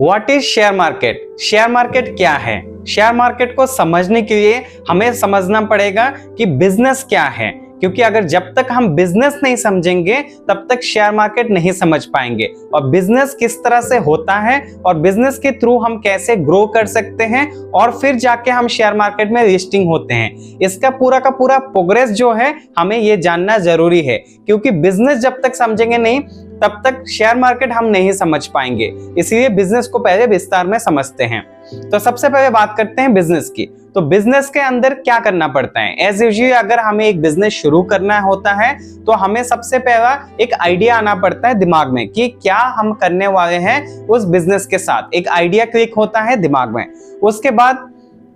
What is share market? Share market क्या है? Share market को समझने के लिए हमें समझना पड़ेगा कि बिजनेस क्या है, क्योंकि अगर जब तक हम बिजनेस नहीं समझेंगे तब तक शेयर मार्केट नहीं समझ पाएंगे। और बिजनेस किस तरह से होता है और बिजनेस के थ्रू हम कैसे ग्रो कर सकते हैं और फिर जाके हम शेयर मार्केट में लिस्टिंग होते हैं, इसका पूरा का पूरा प्रोग्रेस जो है हमें ये जानना जरूरी है। क्योंकि बिजनेस जब तक समझेंगे नहीं तब तक शेयर मार्केट हम नहीं समझ पाएंगे। इसलिए बिजनेस को पहले विस्तार में समझते हैं। तो सबसे पहले बात करते हैं बिजनेस की। तो बिजनेस के अंदर क्या करना पड़ता है? एज यूजुअल अगर हमें एक बिजनेस शुरू करना होता है तो हमें सबसे पहला एक आइडिया आना पड़ता है दिमाग में कि क्या हम करने वाले हैं उस बिजनेस के साथ। एक आइडिया क्लिक होता है दिमाग में। उसके बाद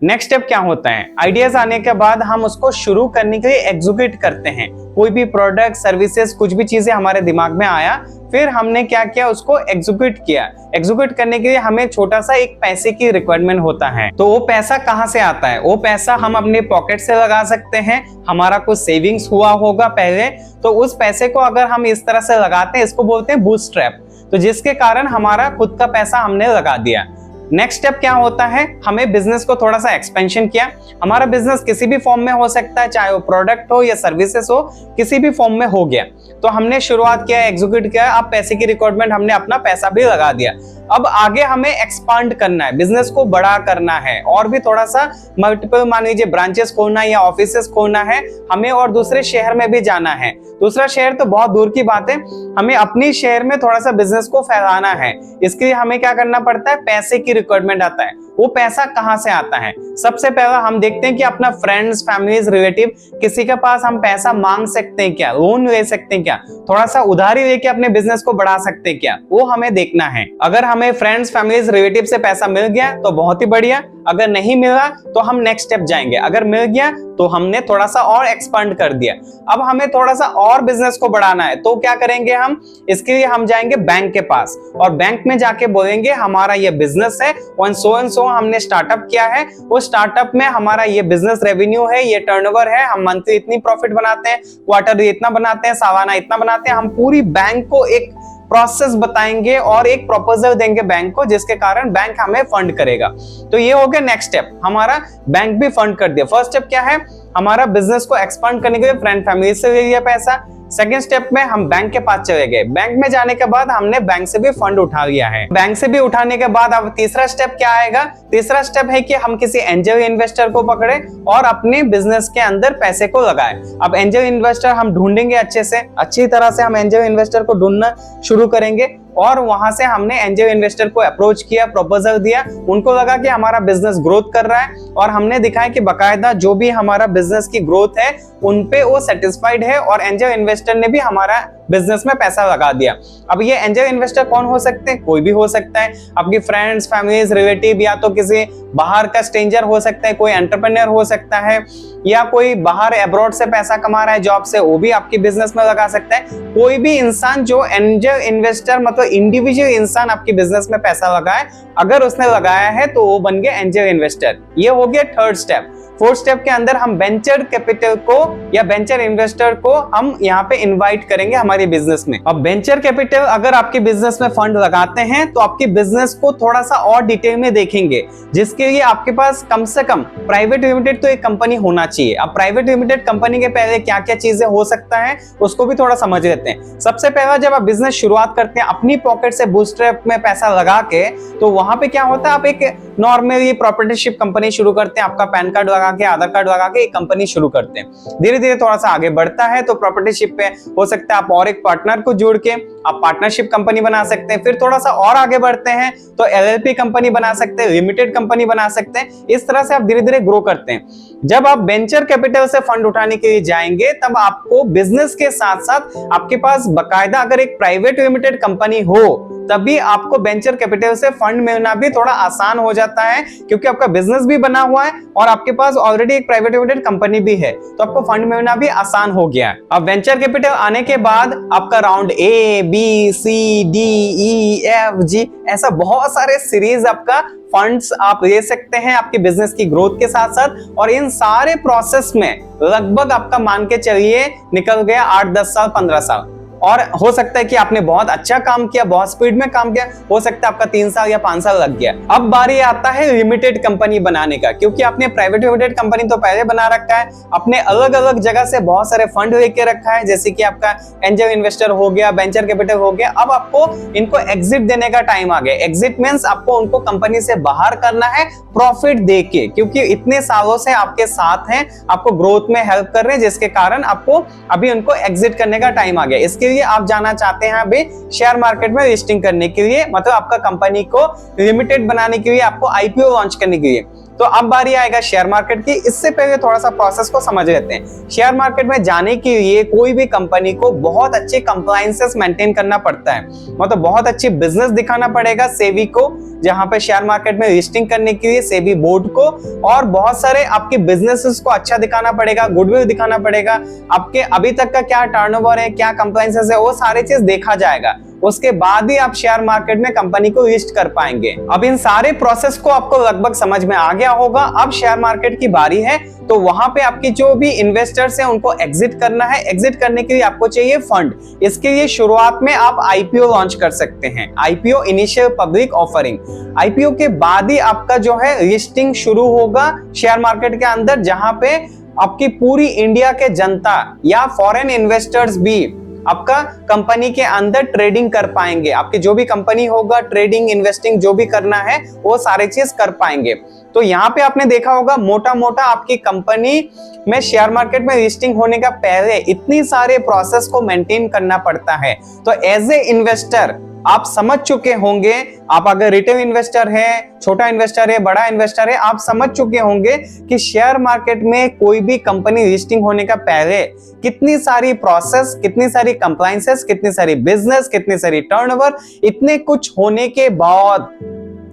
नेक्स्ट स्टेप क्या होता है? आइडियाज आने के बाद हम उसको शुरू करने के लिए एग्जीक्यूट करते हैं। कोई भी प्रोडक्ट, सर्विसेज, कुछ भी चीजें हमारे दिमाग में आया, फिर हमने क्या किया, उसको एग्जीक्यूट किया। एग्जीक्यूट करने के लिए हमें छोटा सा एक पैसे की रिक्वायरमेंट होता है। तो वो पैसा कहाँ से आता है? वो पैसा हम अपने पॉकेट से लगा सकते हैं। हमारा कुछ सेविंग्स हुआ होगा पहले, तो उस पैसे को अगर हम इस तरह से लगाते हैं, इसको बोलते हैं बूटस्ट्रैप। तो जिसके कारण हमारा खुद का पैसा हमने लगा दिया। नेक्स्ट स्टेप क्या होता है? हमें बिजनेस को थोड़ा सा एक्सपेंशन किया। हमारा बिजनेस किसी भी फॉर्म में हो सकता है, चाहे वो प्रोडक्ट हो या सर्विसेज हो, किसी भी फॉर्म में हो गया। तो हमने शुरुआत किया, एग्जीक्यूट किया, अब पैसे की रिक्वायरमेंट, हमने अपना पैसा भी लगा दिया। अब आगे हमें एक्सपांड करना है, बिजनेस को बड़ा करना है और भी थोड़ा सा मल्टीपल, मान लीजिए ब्रांचेस खोलना है या ऑफिसेस खोलना है हमें, और दूसरे शहर में भी जाना है। दूसरा शहर तो बहुत दूर की बात है, हमें अपनी शहर में थोड़ा सा बिजनेस को फैलाना है। इसके लिए हमें क्या करना पड़ता है? पैसे की रिक्वायरमेंट आता है। वो पैसा कहां से आता है? सबसे पहला हम देखते हैं कि अपना फ्रेंड्स, फैमिलीज, रिलेटिव, किसी के पास हम पैसा मांग सकते हैं क्या, लोन ले सकते हैं क्या, थोड़ा सा उधारी लेके अपने बिजनेस को बढ़ा सकते हैं क्या, वो हमें देखना है। अगर हमें फ्रेंड्स, फैमिलीज, रिलेटिव से पैसा मिल गया तो बहुत ही बढ़िया। अगर नहीं मिला तो हम नेक्स्ट स्टेप जाएंगे। अगर मिल गया तो हमने थोड़ा सा और एक्सपांड कर दिया। अब हमें थोड़ा सा और बिजनेस को बढ़ाना है, तो क्या करेंगे हम? इसके लिए हम जाएंगे बैंक के पास और बैंक में जाके बोलेंगे हमारा ये बिजनेस है, सो एंड सो हमने स्टार्टअप किया है, उस स्टार्टअप में हमारा ये बिजनेस रेवेन्यू है, ये टर्नओवर है, हम मंथली इतनी प्रॉफिट बनाते हैं, क्वार्टरली इतना बनाते हैं, सालाना इतना बनाते हैं। हम पूरी बैंक को एक प्रोसेस बताएंगे और एक प्रपोजल देंगे बैंक को, जिसके कारण बैंक हमें फंड करेगा। तो ये हो गया नेक्स्ट स्टेप, हमारा बैंक भी फंड कर दिया। फर्स्ट स्टेप क्या है? हमारा बिजनेस को एक्सपांड करने के लिए फ्रेंड फैमिली से ले लिया पैसा। सेकेंड स्टेप में हम बैंक के पास चले गए। बैंक में जाने के बाद हमने बैंक से भी फंड उठा लिया है। बैंक से भी उठाने के बाद अब तीसरा स्टेप क्या आएगा? तीसरा स्टेप है कि हम किसी एंजल इन्वेस्टर को पकड़े और अपने बिजनेस के अंदर पैसे को लगाए। अब एंजल इन्वेस्टर हम ढूंढेंगे, अच्छी तरह से हम एंजल इन्वेस्टर को ढूंढना शुरू करेंगे और वहां से हमने एंजल इन्वेस्टर को अप्रोच किया, प्रपोजल दिया। उनको लगा कि हमारा बिजनेस ग्रोथ कर रहा है और हमने दिखाया कि बकायदा जो भी हमारा बिजनेस की ग्रोथ है उन पे वो सेटिस्फाइड है और एंजल इन्वेस्टर ने भी हमारा बिजनेस में पैसा लगा दिया। अब ये एंजल इन्वेस्टर कौन हो सकते हैं? कोई भी हो सकता है, आपकी फ्रेंड्स, फैमिलीज, रिलेटिव, या तो किसी बाहर का स्ट्रेंजर हो सकता है, कोई एंटरप्रेन्योर हो सकता है, या कोई बाहर अब्रॉड से पैसा कमा रहा है जॉब से, वो भी आपकी बिजनेस में लगा सकता है। कोई भी इंसान जो एंजल इन्वेस्टर, मतलब इंडिविजुअल इंसान आपकी बिजनेस में पैसा लगाए, अगर उसने लगाया है तो वो बन गया एंजल इन्वेस्टर। ये हो गया थर्ड स्टेप। फोर्थ स्टेप के अंदर हम वेंचर कैपिटल को या वेंचर इन्वेस्टर को हम यहाँ पे इनवाइट करेंगे हमारे बिजनेस में। अब वेंचर कैपिटल अगर आपके बिजनेस में फंड लगाते हैं तो आपके बिजनेस को थोड़ा सा और डिटेल में देखेंगे, जिसके लिए आपके पास कम से कम प्राइवेट लिमिटेड तो एक कंपनी होना चाहिए। अब प्राइवेट लिमिटेड कंपनी के पहले क्या क्या चीजें हो सकता है उसको भी थोड़ा समझ लेते हैं। सबसे पहला, जब आप बिजनेस शुरुआत करते हैं अपनी पॉकेट से बूटस्ट्रैप में पैसा लगा के, तो वहां पे क्या होता है, आप एक नॉर्मली प्रॉपर्टीशिप कंपनी शुरू करते हैं, आपका पैन कार्ड लगा के, आधार कार्ड लगा के एक कंपनी शुरू करते हैं। धीरे धीरे थोड़ा सा आगे बढ़ता है तो प्रॉपर्टीशिप पे हो सकता है आप और एक पार्टनर को जोड़ के आप पार्टनरशिप कंपनी बना सकते हैं। फिर थोड़ा सा और आगे बढ़ते हैं तो एलएलपी कंपनी बना सकते हैं, लिमिटेड कंपनी बना सकते हैं। इस तरह से आप धीरे धीरे ग्रो करते हैं। जब आप वेंचर कैपिटल से फंड उठाने के लिए जाएंगे तब आपको बिजनेस के साथ साथ आपके पास बकायदा अगर एक प्राइवेट लिमिटेड कंपनी हो तभी आपको वेंचर कैपिटल से फंड मिलना भी थोड़ा आसान हो जाता है, क्योंकि आपका बिजनेस भी बना हुआ है और आपके पास ऑलरेडी एक प्राइवेट लिमिटेड कंपनी भी है, तो आपको फंड मिलना भी आसान हो गया। अब वेंचर कैपिटल आने के बाद आपका राउंड ए, बी, सी, डी, ई, एफ, जी, ऐसा बहुत सारे सीरीज आपका फंड्स आप ले सकते हैं आपके बिजनेस की ग्रोथ के साथ साथ। और इन सारे प्रोसेस में लगभग आपका मान के चलिए निकल गया 8, 10 साल, 15 साल। और हो सकता है कि आपने बहुत अच्छा काम किया, बहुत स्पीड में काम किया, हो सकता है आपका 3 साल या 5 साल लग गया। अब बारी आता है लिमिटेड कंपनी बनाने का, क्योंकि आपने प्राइवेट लिमिटेड कंपनी तो पहले बना रखा है, अपने अलग अलग जगह से बहुत सारे फंड लेके रखा है, जैसे कि आपका एंजल इन्वेस्टर हो गया, वेंचर कैपिटल हो गया। अब आपको इनको एग्जिट देने का टाइम आ गया। एग्जिट मींस आपको उनको कंपनी से बाहर करना है प्रॉफिट देके, क्योंकि इतने सालों से आपके साथ हैं, आपको ग्रोथ में हेल्प कर रहे हैं, जिसके कारण आपको अभी उनको एग्जिट करने का टाइम आ गया। इसके लिए आप जाना चाहते हैं अभी शेयर मार्केट में लिस्टिंग करने के लिए, मतलब आपका कंपनी को लिमिटेड बनाने के लिए, आपको आईपीओ लॉन्च करने के लिए। तो अब बारी आएगा शेयर मार्केट की। इससे पहले थोड़ा सा प्रोसेस को समझ लेते हैं। शेयर मार्केट में जाने के लिए कोई भी कंपनी को बहुत अच्छे कंप्लायंसेस मेंटेन करना पड़ता है, मतलब बहुत अच्छी बिजनेस दिखाना पड़ेगा सेबी को, जहां पे शेयर मार्केट में लिस्टिंग करने के लिए सेबी बोर्ड को, और बहुत सारे आपके बिजनेसेस को अच्छा दिखाना पड़ेगा, गुडविल दिखाना पड़ेगा, आपके अभी तक का क्या टर्नओवर है, क्या कंप्लायंसेस है, वो सारी चीज देखा जाएगा। उसके बाद ही आप शेयर मार्केट में कंपनी को लिस्ट कर पाएंगे। अब इन सारे प्रोसेस को आपको लगभग समझ में आ गया होगा। अब शेयर मार्केट की बारी है, तो वहां पे आपकी जो भी इन्वेस्टर्स हैं उनको एग्जिट करना है। एग्जिट करने के लिए आपको चाहिए फंड। इसके लिए शुरुआत में आप आईपीओ लॉन्च कर सकते हैं, IPO initial public offering. IPO के बाद ही आपका जो है लिस्टिंग शुरू होगा शेयर मार्केट के अंदर, जहां पे आपकी पूरी इंडिया के जनता या फॉरेन इन्वेस्टर्स भी आपका कंपनी के अंदर ट्रेडिंग कर पाएंगे। आपकी जो भी कंपनी होगा, ट्रेडिंग इन्वेस्टिंग जो भी करना है वो सारे चीज कर पाएंगे। तो यहाँ पे आपने देखा होगा मोटा मोटा आपकी कंपनी में शेयर मार्केट में लिस्टिंग होने का पहले इतनी सारे प्रोसेस को मेंटेन करना पड़ता है। तो एज ए इन्वेस्टर आप समझ चुके होंगे, आप अगर रिटेल इन्वेस्टर है, छोटा इन्वेस्टर है, बड़ा इन्वेस्टर है, आप समझ चुके होंगे कि शेयर मार्केट में कोई भी कंपनी लिस्टिंग होने का पहले कितनी सारी प्रोसेस, कितनी सारी कंप्लायंसेस, कितनी सारी बिजनेस, कितनी सारी टर्नओवर, इतने कुछ होने के बाद,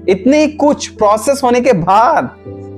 इतने कुछ प्रोसेस होने के बाद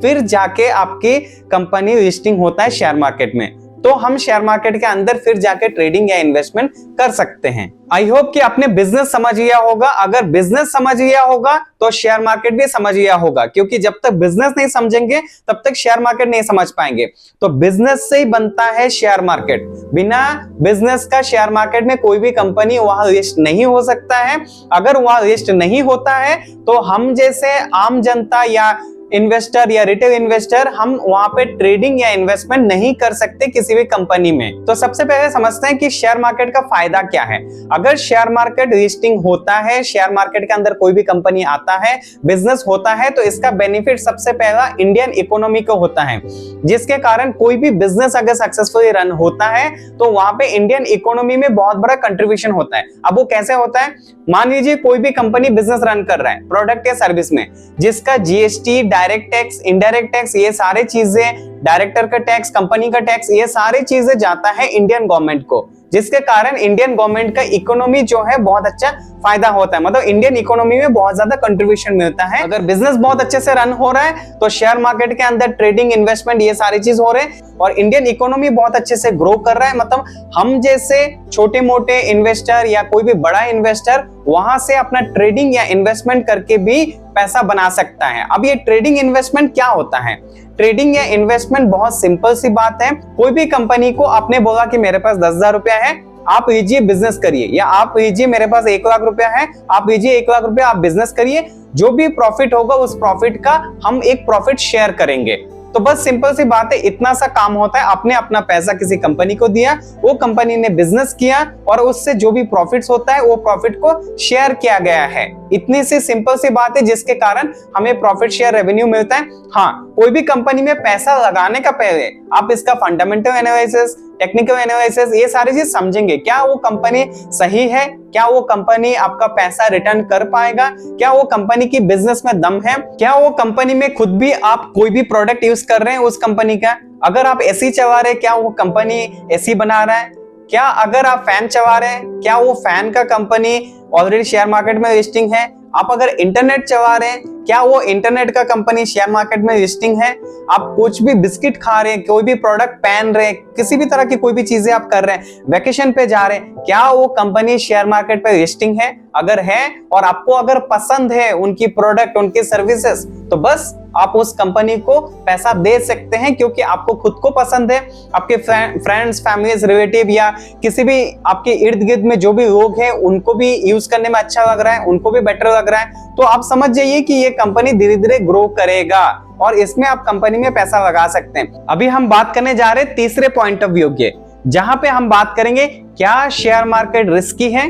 फिर जाके आपकी कंपनी लिस्टिंग होता है शेयर मार्केट में। तो हम शेयर मार्केट के अंदर फिर जाके ट्रेडिंग या इन्वेस्टमेंट कर सकते हैं। आई होप कि आपने बिजनेस समझ लिया होगा। अगर बिजनेस समझ लिया होगा तो शेयर मार्केट भी समझ लिया होगा, क्योंकि जब तक बिजनेस नहीं समझेंगे तब तक शेयर मार्केट नहीं समझ पाएंगे। तो बिजनेस से ही बनता है शेयर मार्केट। बिना बिजनेस का शेयर मार्केट में कोई भी कंपनी वहां लिस्ट नहीं हो सकता है। अगर वहां लिस्ट नहीं होता है तो हम जैसे आम जनता या इन्वेस्टर या रिटेल इन्वेस्टर हम वहां पे ट्रेडिंग या इन्वेस्टमेंट नहीं कर सकते किसी भी कंपनी में। तो सबसे पहले समझते हैं कि शेयर मार्केट का फायदा क्या है। अगर शेयर मार्केट लिस्टिंग होता है, शेयर मार्केट के अंदर कोई भी कंपनी आता है, बिजनेस होता है, तो इसका बेनिफिट सबसे पहला इंडियन इकोनॉमी को होता है, जिसके कारण कोई भी बिजनेस अगर सक्सेसफुली रन होता है तो वहां पे इंडियन इकोनॉमी में बहुत बड़ा कंट्रीब्यूशन होता है। अब वो कैसे होता है? मान लीजिए कोई भी कंपनी बिजनेस रन कर रहा है प्रोडक्ट या सर्विस में, जिसका GST, direct tax, indirect tax, ये सारे चीजें, डायरेक्टर का टैक्स, कंपनी का टैक्स, ये सारी चीजें जाता है इंडियन गवर्नमेंट को, जिसके कारण इंडियन गवर्नमेंट का इकोनॉमी जो है बहुत अच्छा फायदा होता है, मतलब इंडियन इकोनॉमी में बहुत ज्यादा कंट्रीब्यूशन मिलता है। अगर बिजनेस बहुत अच्छे से रन हो रहा है तो शेयर मार्केट के अंदर ट्रेडिंग, इन्वेस्टमेंट, ये सारी चीज हो रहे हैं और इंडियन इकोनॉमी बहुत अच्छे से ग्रो कर रहा है। मतलब हम जैसे छोटे मोटे इन्वेस्टर या कोई भी बड़ा इन्वेस्टर वहां से अपना ट्रेडिंग या इन्वेस्टमेंट करके भी पैसा बना सकता है। अब ये ट्रेडिंग इन्वेस्टमेंट क्या होता है? ट्रेडिंग या इन्वेस्टमेंट बहुत सिंपल सी बात है। कोई भी कंपनी को आपने बोला कि मेरे पास 10,000 रुपया है, आप लीजिए बिजनेस करिए, या आप लीजिए मेरे पास 1 लाख रुपया है, आप लीजिए 1 लाख रुपया, आप बिजनेस करिए, जो भी प्रॉफिट होगा उस प्रॉफिट का हम एक प्रॉफिट शेयर करेंगे। तो बस सिंपल सी बात है, इतना सा काम होता है। आपने अपना पैसा किसी कंपनी को दिया, वो कंपनी ने बिजनेस किया और उससे जो भी प्रॉफिट्स होता है वो प्रॉफिट को शेयर किया गया है। इतनी सी सिंपल सी बात है जिसके कारण हमें प्रॉफिट शेयर रेवेन्यू मिलता है। हाँ, कोई भी कंपनी में पैसा लगाने का पहले आप इसका फंडामेंटल एनालिसिस, टेक्निकल एनालिसिस, ये सारी चीज समझेंगे। क्या वो कंपनी सही है? क्या वो कंपनी आपका पैसा रिटर्न कर पाएगा? क्या वो कंपनी की बिजनेस में दम है? क्या वो कंपनी में खुद भी आप कोई भी प्रोडक्ट यूज कर रहे हैं उस कंपनी का? अगर आप एसी चला रहे हैं, क्या वो कंपनी एसी बना रहा है? क्या अगर आप फैन चला रहे हैं, क्या वो फैन का कंपनी ऑलरेडी शेयर मार्केट में लिस्टिंग है? आप अगर इंटरनेट चला रहे हैं, क्या वो इंटरनेट का कंपनी शेयर मार्केट में लिस्टिंग है? आप कुछ भी बिस्किट खा रहे हैं, कोई भी प्रोडक्ट पहन रहे हैं, किसी भी तरह की कोई भी चीजें आप कर रहे हैं, वेकेशन पे जा रहे हैं, क्या वो कंपनी शेयर मार्केट पे लिस्टिंग है? अगर है और आपको अगर पसंद है उनकी प्रोडक्ट, उनकी सर्विसेज, तो बस आप उस कंपनी को पैसा दे सकते हैं, क्योंकि आपको खुद को पसंद है, आपके फ्रेंड्स, फैमिलीज, रिलेटिव या किसी भी आपके इर्द गिर्द में जो भी लोग हैं उनको भी यूज करने में अच्छा लग रहा है, उनको भी बेटर लग रहा है, तो आप समझ जाइए कि ये कंपनी धीरे धीरे ग्रो करेगा और इसमें आप कंपनी में पैसा लगा सकते हैं। अभी हम बात करने जा रहे हैं तीसरे पॉइंट ऑफ व्यू के, जहां पे हम बात करेंगे क्या शेयर मार्केट रिस्की है?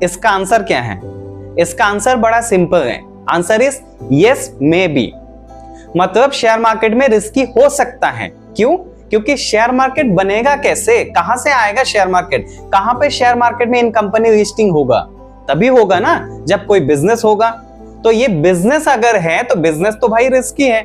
इसका आंसर क्या है? इसका आंसर बड़ा सिंपल है। Answer is yes, may be. मतलब शेयर मार्केट में रिस्की हो सकता है। क्यों? क्योंकि शेयर मार्केट बनेगा कैसे? कहां से आएगा शेयर मार्केट? कहां पे शेयर मार्केट में इन कंपनी लिस्टिंग होगा? तभी होगा ना जब कोई बिजनेस होगा। तो ये बिजनेस अगर है तो बिजनेस तो भाई रिस्की है,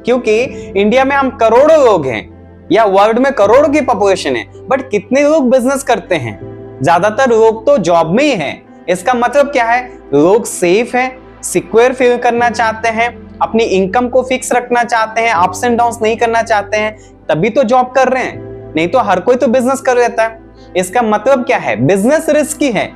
क्योंकि इंडिया में हम करोड़ों लोग हैं या वर्ल्ड में करोड़ों की पॉपुलेशन है, बट कितने लोग बिजनेस करते हैं? ज्यादातर लोग तो जॉब में ही हैं। इसका मतलब क्या है? लोग सेफ है, सिक्योर फील करना चाहते हैं, अपनी इनकम को फिक्स रखना चाहते हैं, अप्स एंड डाउन्स नहीं करना चाहते हैं, तभी तो जॉब कर रहे हैं, नहीं तो हर कोई तो बिजनेस कर लेता है। इसका मतलब क्या है? बिजनेस रिस्की है।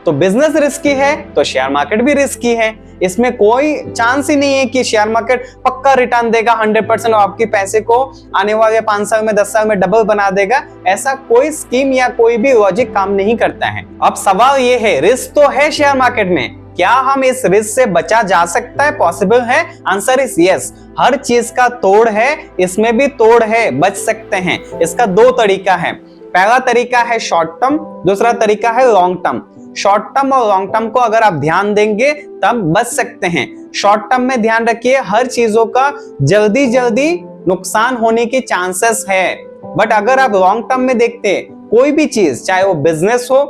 तो बिजनेस रिस्की है तो शेयर मार्केट भी रिस्की है। इसमें कोई चांस ही नहीं है कि शेयर मार्केट पक्का रिटर्न देगा 100% और आपके पैसे को आने वाले 5 साल में 10 साल में डबल बना देगा। ऐसा कोई स्कीम या कोई भी लॉजिक काम नहीं करता है। अब सवाल ये है, रिस्क तो है शेयर मार्केट में, क्या हम इस रिस्क से बचा जा सकता है? पॉसिबल है? Answer is yes. हर चीज का तोड़ है, इसमें भी तोड़ है, बच सकते हैं। इसका 2 तरीका है। पहला तरीका है शॉर्ट टर्म, दूसरा तरीका है लॉन्ग टर्म। शॉर्ट टर्म और लॉन्ग टर्म को अगर आप ध्यान देंगे तब बच सकते हैं। शॉर्ट टर्म में ध्यान रखिए, हर चीजों का जल्दी जल्दी नुकसान होने के चांसेस है, बट अगर आप लॉन्ग टर्म में देखते हैं कोई भी चीज, चाहे वो बिजनेस हो,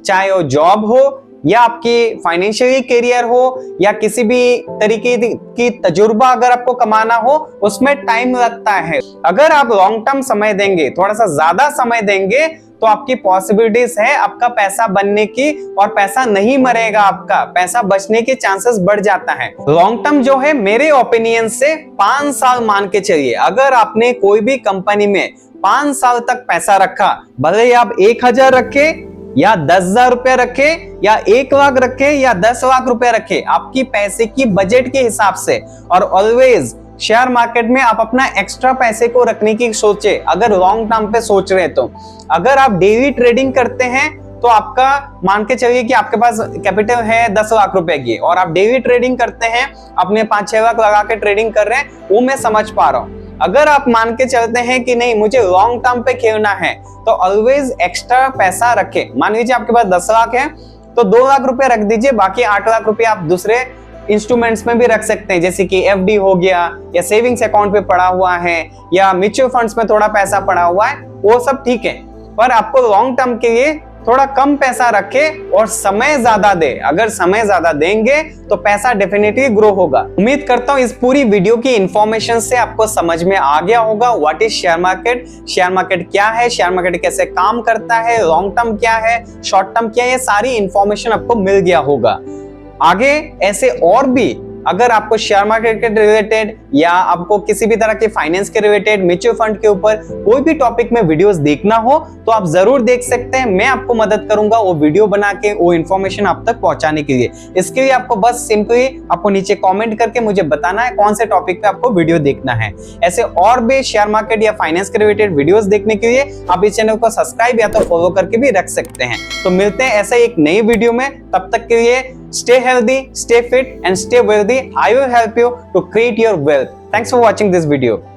चाहे वो जॉब हो, या आपकी फाइनेंशियली करियर हो, या किसी भी तरीके की तजुर्बा अगर आपको कमाना हो, उसमें टाइम लगता है। अगर आप लॉन्ग टर्म समय देंगे, थोड़ा सा ज्यादा समय देंगे, तो आपकी पॉसिबिलिटीज है आपका पैसा बनने की, और पैसा नहीं मरेगा, आपका पैसा बचने के चांसेस बढ़ जाता है। लॉन्ग टर्म जो है मेरे ओपिनियन से 5 साल मान के चलिए। अगर आपने कोई भी कंपनी में 5 साल तक पैसा रखा, भले ही आप 1000 रखे या 10,000 रुपए रखे या 1 लाख रखे या 10 लाख रुपए रखे, आपकी पैसे की बजट के हिसाब से, और ऑलवेज शेयर मार्केट में आप अपना एक्स्ट्रा पैसे को रखने की सोचे। अगर लॉन्ग टर्म पे सोच रहे हैं तो अगर आप डेली ट्रेडिंग करते हैं तो आपका मान के चलिए कि आपके पास कैपिटल है 10 लाख रुपए की, और आप डेली ट्रेडिंग करते हैं, अपने 5-6 लाख लगा के ट्रेडिंग कर रहे हैं, वो मैं समझ पा रहा हूं। अगर आप मान के चलते हैं कि नहीं मुझे लॉन्ग टर्म पे खेलना है, तो ऑलवेज एक्स्ट्रा पैसा रखें। मान लीजिए आपके पास 10 लाख है तो 2 लाख रुपए रख दीजिए, बाकी 8 लाख रुपए आप दूसरे इंस्ट्रूमेंट्स में भी रख सकते हैं, जैसे कि एफडी हो गया, या सेविंग्स अकाउंट पे पड़ा हुआ है, या म्यूचुअल फंड्स में थोड़ा पैसा पड़ा हुआ है, वो सब ठीक है। पर आपको लॉन्ग टर्म के लिए थोड़ा कम पैसा रखे और समय ज्यादा दे। अगर समय ज्यादा देंगे तो पैसा डेफिनेटली ग्रो होगा। उम्मीद करता हूं इस पूरी वीडियो की इंफॉर्मेशन से आपको समझ में आ गया होगा what is share market, share market क्या है, शेयर मार्केट कैसे काम करता है, लॉन्ग टर्म क्या है, शॉर्ट टर्म क्या है, ये सारी इंफॉर्मेशन आपको मिल गया होगा। आगे ऐसे और भी अगर आपको शेयर मार्केट के रिलेटेड या आपको किसी भी तरह के फाइनेंस के रिलेटेड, म्यूचुअल फंड के ऊपर कोई भी टॉपिक में वीडियोस देखना हो तो आप जरूर देख सकते हैं। मैं आपको मदद करूंगा वो वीडियो बना के वो इन्फॉर्मेशन आप तक पहुंचाने के लिए। इसके लिए आपको बस सिंपली आपको नीचे कमेंट करके मुझे बताना है कौन से टॉपिक पे आपको वीडियो देखना है। ऐसे और भी शेयर मार्केट या फाइनेंस के रिलेटेड वीडियोस देखने के लिए आप इस चैनल को सब्सक्राइब या तो फॉलो करके भी रख सकते हैं। तो मिलते हैं ऐसे एक नई वीडियो में, तब तक के लिए stay healthy, stay fit and stay wealthy. I will help you to create your wealth. Thanks for watching this video.